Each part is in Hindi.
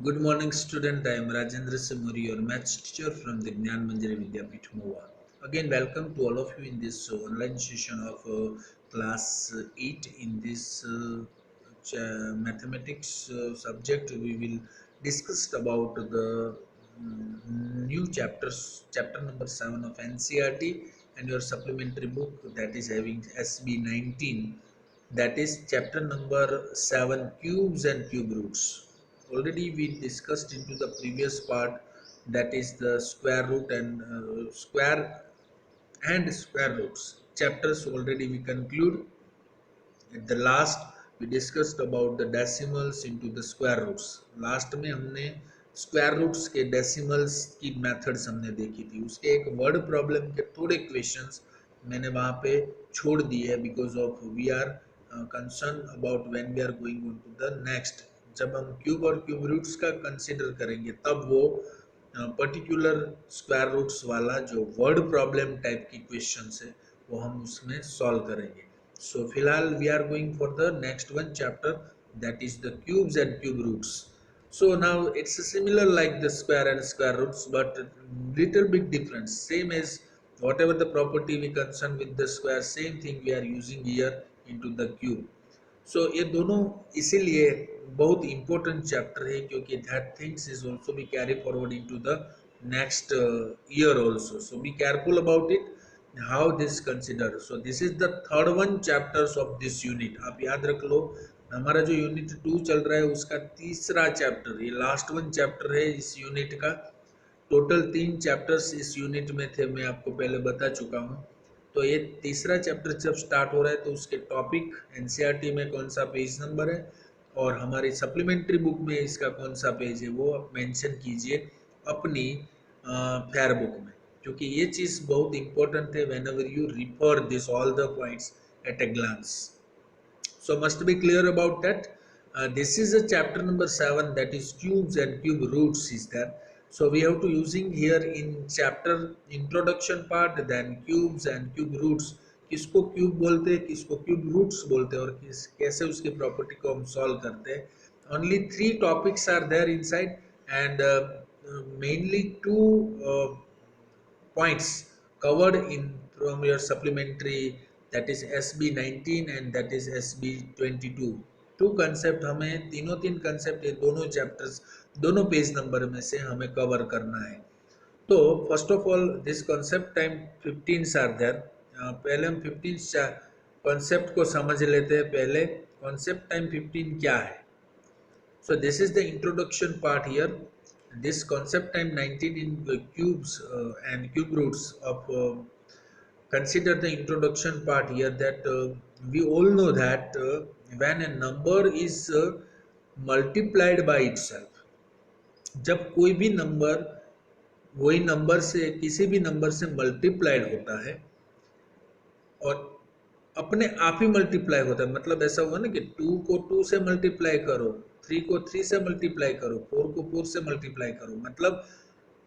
Good morning, student. I am Rajendra Simuri, your maths teacher from the Gnan Manjari Vidyapith Mova. Again, welcome to all of you in this online session of class 8 in this mathematics subject. We will discuss about the new chapters, chapter number 7 of NCRT and your supplementary book that is having SB 19, that is chapter number 7, cubes and cube roots. Already we discussed into the previous part, that is the square root and square roots chapters. Already we conclude. At the last we discussed about the decimals into the square roots. Last में हमने स्क्वायर रूट्स के डेसिमल्स की मेथड्स हमने देखी थी. उसके एक वर्ड प्रॉब्लम के थोड़े क्वेश्चंस मैंने वहाँ पे छोड़ दिए है because of we are concern about when we are going on to the next. जब हम क्यूब और क्यूब रूट्स का कंसिडर करेंगे तब वो पर्टिकुलर स्क्वायर रूट्स वाला जो वर्ड प्रॉब्लम टाइप की क्वेश्चंस है वो हम उसमें सॉल्व करेंगे. So फिलहाल we are going for the next one chapter, that is the cubes and cube roots. So now it's similar like the square and square roots, but little bit different. Same as whatever the property we concern with the square, same thing we are using here into the cube. So ये दोनों इसीलिए बहुत important chapter है क्योंकि that things is also be carry forward into the next year also. So be careful about it. How this consider. So this is the third one chapters of this unit. आप याद रख लो हमारा जो यूनिट 2 चल रहा है उसका तीसरा चैप्टर, ये लास्ट वन चैप्टर है इस यूनिट का. टोटल 3 चैप्टर्स इस यूनिट में थे, मैं आपको पहले बता चुका हूँ. तो ये तीसरा चैप्टर जब स्टार्ट हो रहा है तो उसके टॉपिक एनसीईआरटी में कौन सा पेज नंबर है और हमारी सप्लीमेंट्री बुक में इसका कौन सा पेज है वो आप मेंशन कीजिए अपनी फेयर बुक में, क्योंकि ये चीज़ बहुत इंपॉर्टेंट है whenever you refer this all the points at a glance. So must be clear about that. This is a chapter number 7, that is cubes and cube roots is there. So we have to using here in chapter introduction part, then cubes and cube roots. किसको क्यूब बोलते हैं, किसको क्यूब रूट्स बोलते हैं और कैसे उसकी प्रॉपर्टी को हम सॉल्व करते हैं. Only 3 topics are there inside and mainly 2 points covered in from your supplementary, that is SB 19 and that is SB 22. Two concept हमें तीन कंसेप्ट ये दोनों चैप्टर्स दोनों पेज नंबर में से हमें कवर करना है. तो first of all this concept time 15 are there. पहले हम 15 कॉन्सेप्ट को समझ लेते हैं. पहले कॉन्सेप्ट टाइम 15 क्या है. So this is the introduction part here. This concept time 19 in the cubes and cube roots of consider the introduction part here, that we all know that when a number is multiplied by itself, जब कोई भी नंबर वही नंबर से किसी भी नंबर से मल्टीप्लाइड होता है और अपने आप ही मल्टीप्लाई होता है, मतलब ऐसा हुआ ना कि 2 को 2 से मल्टीप्लाई करो, 3 को 3 से मल्टीप्लाई करो, 4 को 4 से मल्टीप्लाई करो. मतलब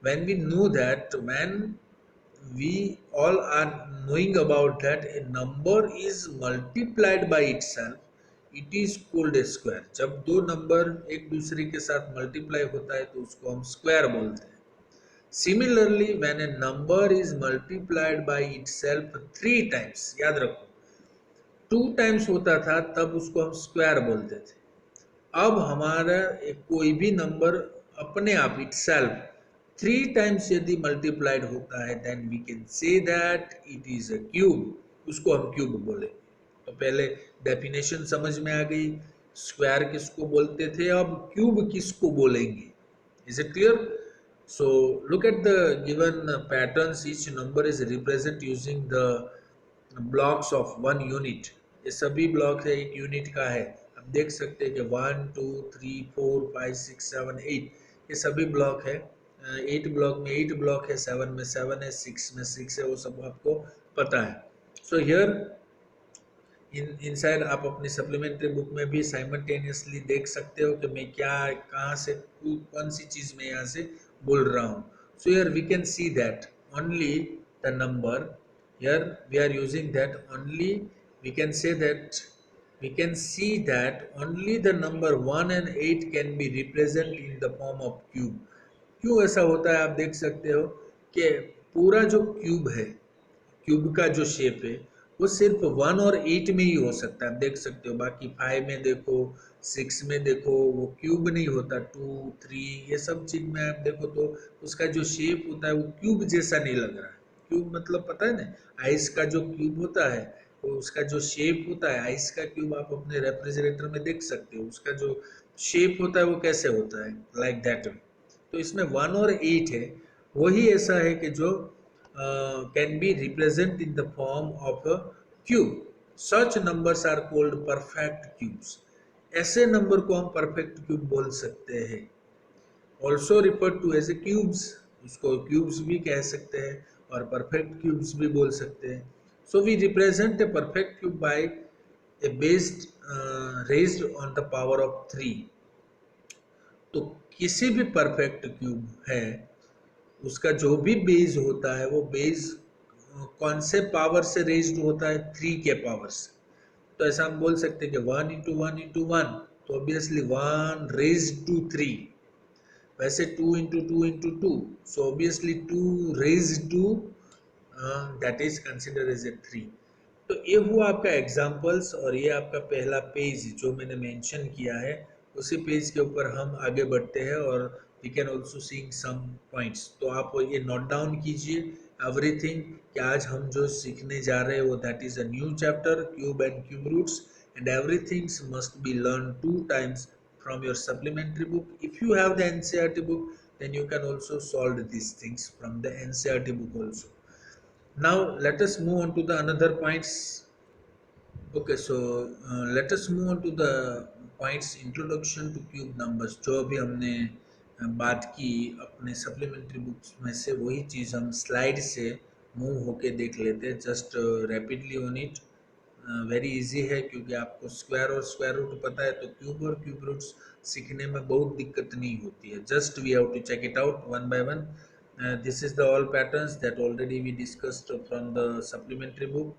when we know that, when we all are knowing about that a number is multiplied by itself, it is called a square. जब दो नंबर एक दूसरे के साथ मल्टीप्लाई होता है तो उसको हम स्क्वायर बोलते हैं. Similarly, when a number is multiplied by itself 3 times, याद रखो 2 टाइम्स होता था तब उसको हम स्क्वायर बोलते थे. अब हमारा कोई भी नंबर अपने आप इटसेल्फ 3 टाइम्स यदि मल्टीप्लाइड होता है then we can say that it is a cube, उसको हम क्यूब बोले. तो पहले डेफिनेशन समझ में आ गई, स्क्वायर किसको बोलते थे, अब क्यूब किसको बोलेंगे. Is it clear. So look at the given patterns. Each number is represent using the blocks of 1 unit. ये सभी ब्लॉक है एक यूनिट का है. आप देख सकते हैं कि 1 2 3 4 5 6 7 8 ये सभी ब्लॉक है. 8 ब्लॉक में 8 ब्लॉक है, 7 में 7 है, 6 में 6 है, वो सब आपको पता है. सो हियर इनसाइड आप अपनी सप्लीमेंट्री बुक में भी साइमल्टेनियसली देख सकते हो कि मैं क्या कहाँ से कौन सी चीज़ में यहाँ से बोल रहा हूँ. So here we can see that only the number, here we are using that only, we can say that we can see that only the number 1 and 8 can be represented in the form of cube. क्यों ऐसा होता है आप देख सकते हो कि पूरा जो क्यूब है, क्यूब का जो शेप है वो सिर्फ 1 और 8 में ही हो सकता है, आप देख सकते हो। बाकी 5 में देखो, 6 में देखो, वो क्यूब नहीं होता। 2, 3 ये सब चीज में आप देखो तो उसका जो शेप होता है वो क्यूब जैसा नहीं लग रहा है। क्यूब मतलब पता है ना, आइस का जो क्यूब होता है वो उसका जो शेप होता है, आइस का क्यूब आप अपने रेफ्रिजरेटर में देख सकते हो, उसका जो शेप होता है वो कैसे होता है, लाइक दैट। तो इसमें 1 और 8 है, वही ऐसा है कि जो can be represented in the form of a cube. Such numbers are called perfect cubes. ऐसे नंबर को हम परफेक्ट क्यूब बोल सकते हैं। Also refer to as a cubes, उसको क्यूब्स भी कह सकते हैं और परफेक्ट क्यूब्स भी बोल सकते हैं। So we represent a perfect cube by a based raised on the power of 3। तो किसी भी परफेक्ट क्यूब है उसका जो भी बेस होता है वो बेस कौन से पावर से रेज्ड होता है, 3 के पावर से। तो ऐसा हम बोल सकते हैं कि 1 इंटू 1 इंटू 1, तो ऑब्वियसली 1 रेज्ड टू 3। वैसे 2 into 2 into 2, so obviously 2 raised to, that is consider as a 3। तो ये हुआ आपका एग्जाम्पल्स, और ये आपका पहला पेज जो मैंने मेंशन किया है, उसी पेज के ऊपर हम आगे बढ़ते हैं और we can also seeing some points. तो आप ये नोट डाउन कीजिए एवरीथिंग कि आज हम जो सीखने जा रहे हैं वो that is a new chapter, cube and cube roots, and everything must be learn 2 times from your supplementary book. If you have the NCERT book, then you can also solve these things from the NCERT book also. Now let us move on to the another points. Okay, so let us move on to the points introduction to cube numbers। जो अभी हमने बात की अपने सप्लीमेंट्री बुक्स में से, वही चीज़ हम स्लाइड से मूव होके देख लेते हैं, just rapidly on it. Very easy है क्योंकि आपको स्क्वायर और स्क्वायर रूट पता है, तो क्यूब और क्यूब रूट्स सीखने में बहुत दिक्कत नहीं होती है। Just we have to check it out one by one. This is the all patterns that already we discussed from the supplementary book.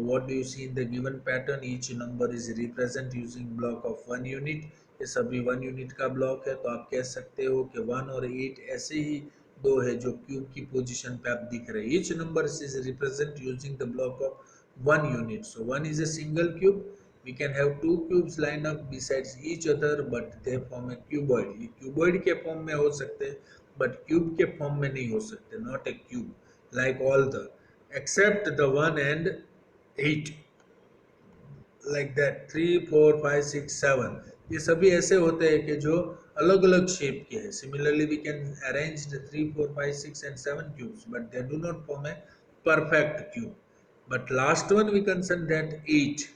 What do you see in the given pattern? Each number is represent using block of 1 unit। ये सभी 1 यूनिट का ब्लॉक है, तो आप कह सकते हो कि 1 और 8 ऐसे ही दो है जो क्यूब की पोजीशन पे आप दिख रहे हैं। Each number is represent using the block of 1 unit. So 1 is a single cube। We can have 2 cubes lined up besides each other, but they form a cuboid। ये cuboid के फॉर्म में हो सकते हैं, but क्यूब के फॉर्म में नहीं हो सकते। Not a cube like all the except the 1 and 8, like that 3 4 5 6 7, ये सभी ऐसे होते हैं कि जो अलग अलग शेप के हैं। Similarly we can arrange the 3 4 5 6 and 7 cubes, but they do not form a perfect cube। But last one we consider that 8।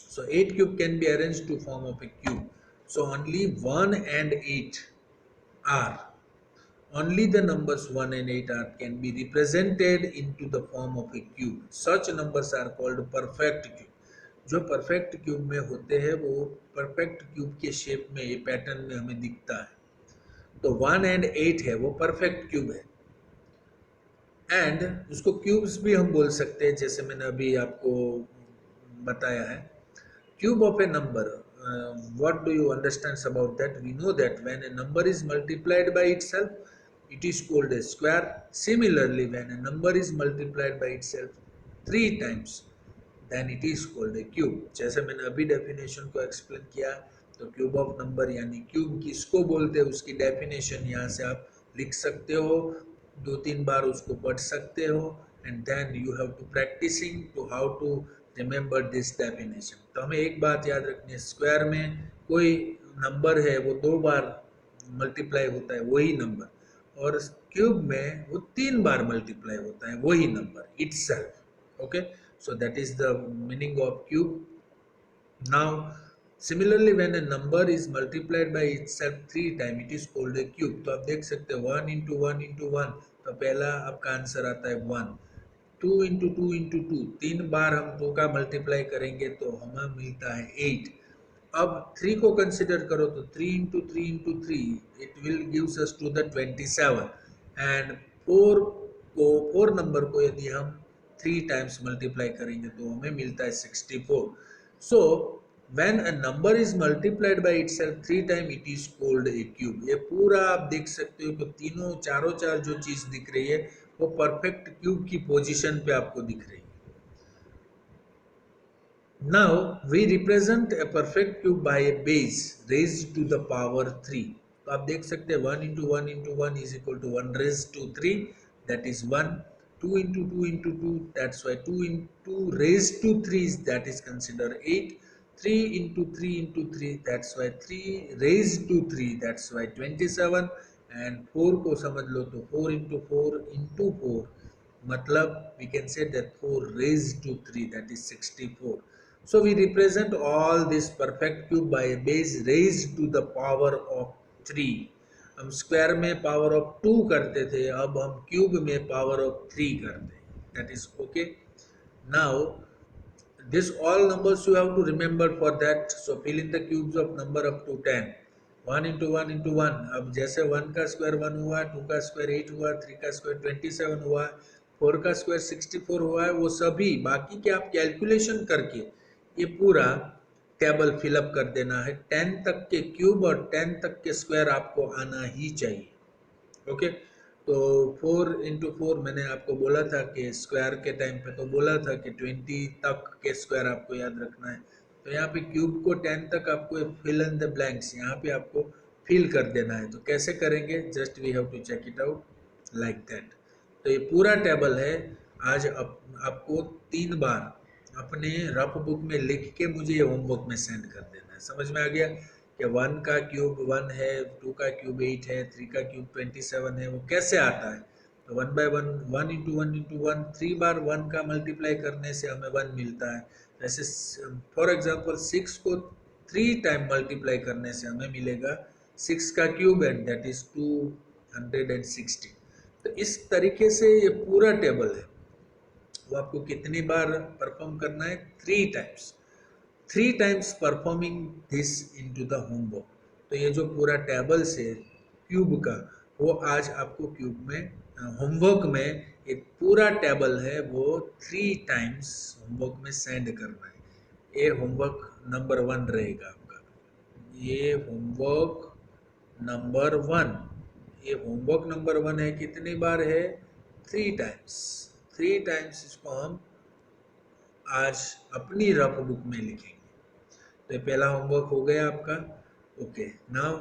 So 8 cube can be arranged to form of a cube। So only 1 and 8 are, only the numbers 1 and 8 are can be represented into the form of a cube। Such numbers are called perfect cube। जो परफेक्ट क्यूब में होते हैं वो परफेक्ट क्यूब के शेप में, ये पैटर्न में हमें दिखता है। तो 1 and 8 है वो परफेक्ट क्यूब है, एंड उसको क्यूब्स भी हम बोल सकते हैं, जैसे मैंने अभी आपको बताया है। Cube of a number, what do you understand about that? We know that when a number is multiplied by itself, it is called a square। Similarly, when a number is multiplied by itself 3 times, then it is called a cube। जैसे मैंने अभी डेफिनेशन को एक्सप्लेन किया, तो क्यूब ऑफ नंबर यानी क्यूब किसको बोलते हैं उसकी डेफिनेशन यहाँ से आप लिख सकते हो, 2-3 बार उसको पढ़ सकते हो, and then you have to practicing to how to remember this definition. तो हमें एक बात याद रखनी है, स्क्वायर में कोई नंबर है वो 2 बार मल्टीप्लाई होता है वही नंबर, और क्यूब में वो 3 बार मल्टीप्लाई होता है वही number itself. Okay, so that is the meaning of cube। Now similarly when a number is multiplied by itself 3 times, it is called a cube। तो आप देख सकते हैं 1 into 1 into 1, तो पहला आपका आंसर आता है 1। 2 into 2 into 2, 3 बार हम 2 का मल्टीप्लाई करेंगे तो हमें मिलता है 8। अब 3 को कंसिडर करो तो 3 into 3 into 3, it will gives us to the 27, and 4 को 4 नंबर को यदि हम 3 टाइम्स मल्टीप्लाई करेंगे तो हमें मिलता है 64। सो When a number is multiplied by itself 3 times, it is called a cube. ये पूरा आप देख सकते हो कि तीनों चारों चार जो चीज दिख रही है वो परफेक्ट क्यूब की पोजीशन पे आपको दिख रही है. Now we represent a perfect cube by a base raised to the power 3. तो आप देख सकते हैं 1 into 1 into 1 is equal to 1 raised to 3, that is 1. 2 into 2 into 2, that's why 2 into raised to 3 is, that is considered 8. 3 into 3 into 3, that's why 3 raised to 3, that's why 27. And 4 को समझ लो तो 4 into 4 मतलब we can say that 4 raised to 3, that is 64. So we represent all this perfect cube by a base raised to the power of 3. हम स्क्वायर में पावर ऑफ 2 करते थे, अब हम क्यूब में पावर ऑफ 3 करते हैं. That is okay. Now this all numbers you have to remember for that. So fill in the cubes of number up to 10. 1 into 1 into 1. अब जैसे 1 का स्क्वायर 1 हुआ, 2 का स्क्वायर 8 हुआ, 3 का स्क्वायर 27 हुआ, 4 का स्क्वायर 64 हुआ है, वो सभी बाकी के आप कैलकुलेशन करके ये पूरा टेबल फिलअप कर देना है. 10 तक के क्यूब और 10 तक के स्क्वायर आपको आना ही चाहिए. ओके. तो 4 into 4 मैंने आपको बोला था कि स्क्वायर के टाइम पे तो बोला था कि 20 तक के स्क्वायर आपको याद रखना है. तो यहाँ पे क्यूब को 10 तक आपको फिल इन द ब्लैंक्स यहाँ पे आपको फिल कर देना है. तो कैसे करेंगे, just we have to check it out like that. तो ये पूरा टेबल है. आज आपको 3 बार अपने रफ बुक में लिख के मुझे ये होमवर्क में सेंड कर देना है. समझ में आ गया कि 1 का क्यूब 1 है, 2 का क्यूब 8 है, 3 का क्यूब 27 है, वो कैसे आता है. तो 1 by 1, 1 into 1 into 1, 3 बार 1 का मल्टीप्लाई करने से हमें 1 मिलता है. जैसे फॉर एग्जांपल 6 को 3 टाइम मल्टीप्लाई करने से हमें मिलेगा 6 का क्यूब एंड दैट इज 260. तो इस तरीके से ये पूरा टेबल है वो आपको कितनी बार परफॉर्म करना है, 3 times. 3 times performing this into the homework. तो ये जो पूरा टेबल से क्यूब का वो आज आपको क्यूब में होमवर्क में एक पूरा टेबल है वो 3 टाइम्स होमवर्क में सेंड करना है. ये होमवर्क नंबर 1 रहेगा आपका. ये होमवर्क नंबर 1, ये होमवर्क नंबर 1 है. कितनी बार है, 3 टाइम्स. 3 टाइम्स इसको हम आज अपनी रफ बुक में लिखेंगे. तो ये पहला होमवर्क हो गया आपका. Okay. Now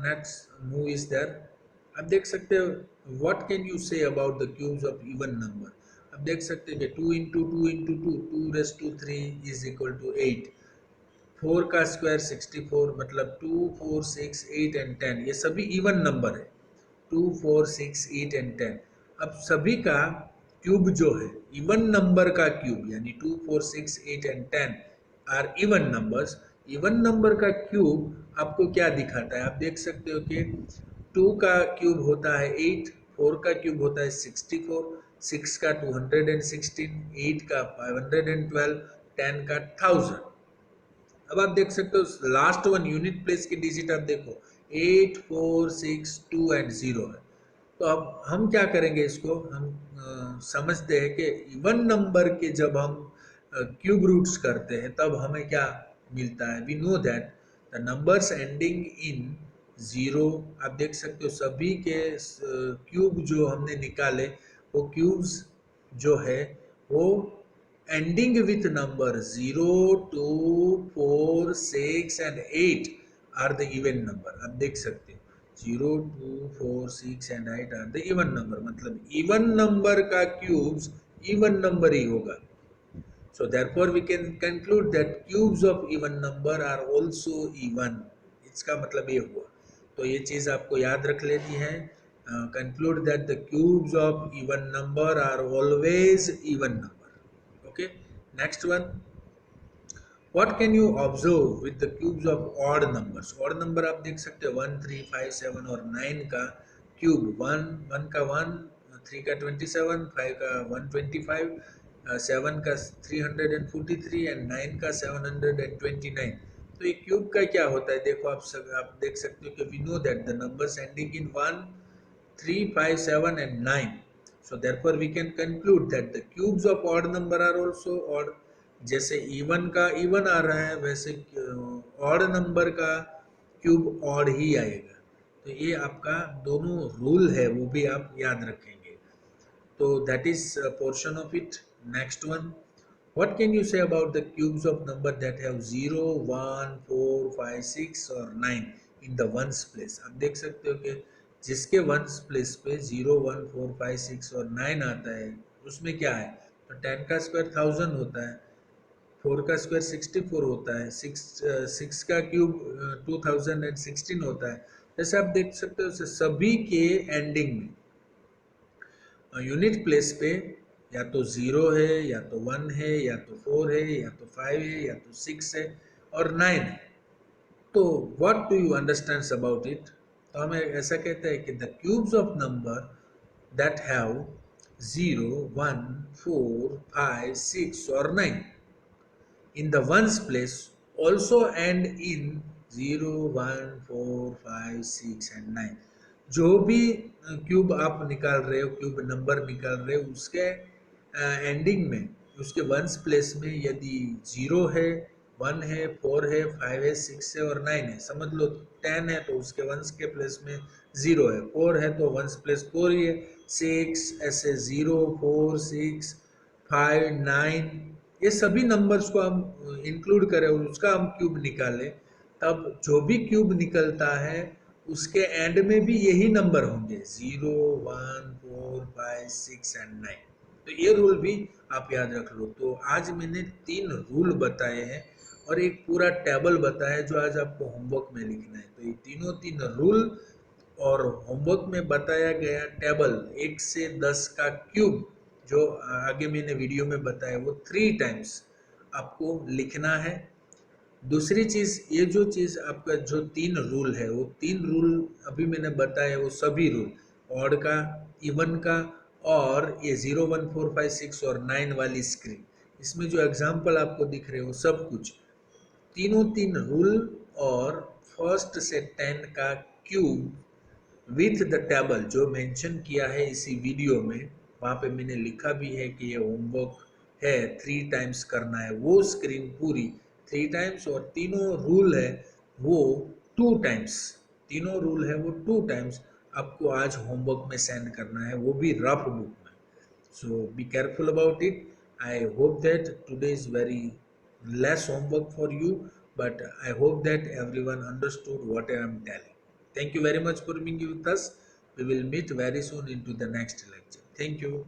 next move is there. आप देख सकते हो what can you say about the cubes of even number. अब देख सकते हैं कि 2 into 2 into 2, 2 raised to 3 is equal to 8. 4 का स्क्वायर 64 मतलब 2, 4, 6, 8 एंड 10 ये सभी इवन नंबर है. 2, 4, 6, 8 एंड 10. अब सभी का क्यूब जो है इवन नंबर का क्यूब यानी 2, 4, 6, 8 and 10 are even numbers. Even number का क्यूब आपको क्या दिखाता है, आप देख सकते हो कि 2 का क्यूब होता है 8, 4 का क्यूब होता है 64, 6 का 216, 8 का 512, 10 का 1000. अब आप देख सकते हो लास्ट वन यूनिट प्लेस की डिजिट आप देखो 8, 4, 6, 2 एंड 0 है. तो अब हम क्या करेंगे, इसको हम समझते हैं कि इवन नंबर के जब हम क्यूब रूट्स करते हैं तब हमें क्या मिलता है. We know that the numbers ending in 0, आप देख सकते हो सभी के क्यूब जो हमने निकाले वो क्यूब्स जो है वो ending with number 0, 2, 4, 6 and 8 are the even number. आप देख सकते हो 0, 2, 4, 6 and 8 are the even number. मतलब इवन नंबर का क्यूब्स इवन नंबर ही होगा. So therefore we can conclude that cubes of even number are also even. इसका मतलब ये हुआ. तो ये चीज आपको याद रख लेनी है. Conclude that the cubes of even number are always even number. Okay. Next one. What can you observe with the cubes of odd numbers? Odd number आप देख सकते हो 1, 3, 5, 7 और 9 का क्यूब. 1 का 1, 3 का 27, 5 का 125, 7 का 343 एंड 9 का 729. तो ये क्यूब का क्या होता है, देखो आप देख सकते हो कि we know that the numbers ending in 1, 3, 5, 7 and 9. So therefore we can conclude that the cubes of odd number are also odd. जैसे इवन का इवन आ रहा है, वैसे ऑड नंबर का क्यूब ऑड ही आएगा। तो ये आपका दोनों रूल है, वो भी आप याद रखेंगे। तो that is portion of it. Next one, what can you say about the cubes of number that have 0, 1, 4, 5, 6 और 9 in the ones place? आप देख सकते हो कि जिसके वंस प्लेस पे 0, 1, 4, 5, 6 और 9 आता है, उसमें क्या है? तो 10 का स्क्वायर 1000 होता है, 4 का स्क्वायर 64 होता है, 6 का क्यूब 2016 होता है। जैसे आप देख सकते हो सभी के एंडिंग में यूनिट प्लेस पे या तो 0 है, या तो 1 है, या तो 4 है, या तो 5 है, या तो 6 है और 9 है। तो what do you understand about it? तो हमें ऐसा कहते हैं कि the cubes of number that have 0, 1, 4, 5, 6 और 9 in the ones place also end in 0, 1, 4, 5, 6 and 9। जो भी क्यूब आप निकाल रहे हो, क्यूब नंबर निकाल रहे हो, उसके एंडिंग में, उसके वंस प्लेस में यदि 0 है, 1 है, 4 है, 5 है, 6 है और 9 है, समझ लो 10 है तो उसके वंस के प्लेस में 0 है, 4 है तो वंस प्लेस 4 ही है, 6 ऐसे 0, 4, 6, 5, 9, ये सभी नंबर्स को हम इंक्लूड करें और उसका हम क्यूब निकालें, तब जो भी क्यूब निकलता है उसके एंड में भी यही नंबर होंगे, 0, 1, 4, 5, 6 एंड 9। तो ये रूल भी आप याद रख लो। तो आज मैंने 3 रूल बताए हैं और एक पूरा टेबल बताया है जो आज आपको होमवर्क में लिखना है। तो ये तीनों 3 रूल और होमवर्क में बताया गया टेबल 1 से 10 का क्यूब जो आगे मैंने वीडियो में बताया, वो 3 टाइम्स आपको लिखना है। दूसरी चीज, ये जो चीज आपका जो 3 रूल है, वो 3 रूल अभी मैंने बताया, वो सभी रूल ऑड का, इवन का और ये 0, 1, 4, 5, 6 और 9 वाली स्क्रीन, इसमें जो एग्जाम्पल आपको दिख रहे हो सब कुछ तीनों 3 रूल और फर्स्ट से 10 का क्यूब विथ द टेबल जो मेंशन किया है इसी वीडियो में, वहाँ पे मैंने लिखा भी है कि ये होमवर्क है, 3 टाइम्स करना है वो स्क्रीन पूरी 3 टाइम्स, और तीनों रूल है वो 2 टाइम्स, तीनों रूल है वो 2 टाइम्स आपको आज होमवर्क में सेंड करना है, वो भी रफ बुक में। So be careful about it. I hope that today is very less homework for you, but I hope that everyone understood what I am telling. Thank you very much for being with us. We will meet very soon into the next lecture. Thank you.